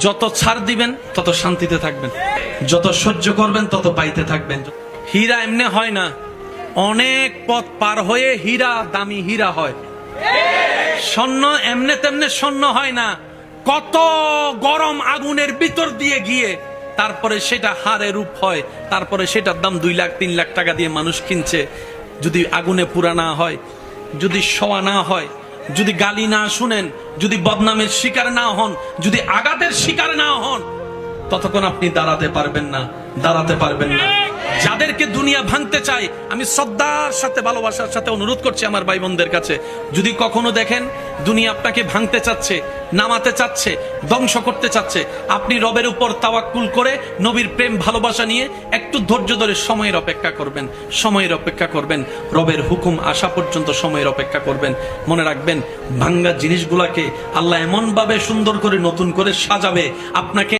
যত ছাড় দিবেন তত শান্তিতে থাকবেন, যত সহ্য করবেন তত পাইতে থাকবেন। হীরা এমনি হয় না, অনেক পথ পার হয়ে হীরা দামি হীরা হয়। স্বর্ণ এমনে তেমনে স্বর্ণ হয় না, কত গরম আগুনের ভিতর দিয়ে গিয়ে তারপরে সেটা হারে রূপ হয়, তারপরে সেটার দাম 2 লাখ 3 লাখ টাকা দিয়ে মানুষ কিনছে। যদি আগুনে পুরা না হয়, যদি শোয়া না হয়, যদি গালি না শুনেন, যদি বদনামের শিকার না হন, যদি আঘাতের শিকার না হন, ততক্ষণ আপনি দাঁড়াতে পারবেন না, দাঁড়াতে পারবেন না। যাদেরকে দুনিয়া ভাঙতে চায়, আমি শ্রদ্ধার সাথে ভালোবাসার সাথে অনুরোধ করছি আমার ভাই বোনদের কাছে, যদি কখনো দেখেন দুনিয়া আপনাকে ভাঙতে চাচ্ছে, নামাতে চাচ্ছে, ধ্বংস করতে চাচ্ছে, আপনি রবের উপর তাওয়াক্কুল করে নবীর প্রেম ভালোবাসা নিয়ে একটু ধৈর্য ধরে সময়ের অপেক্ষা করবেন, সময়ের অপেক্ষা করবেন, রবের হুকুম আসা পর্যন্ত সময়ের অপেক্ষা করবেন। মনে রাখবেন, ভাঙ্গা জিনিসগুলাকে আল্লাহ এমন ভাবে সুন্দর করে নতুন করে সাজাবে, আপনাকে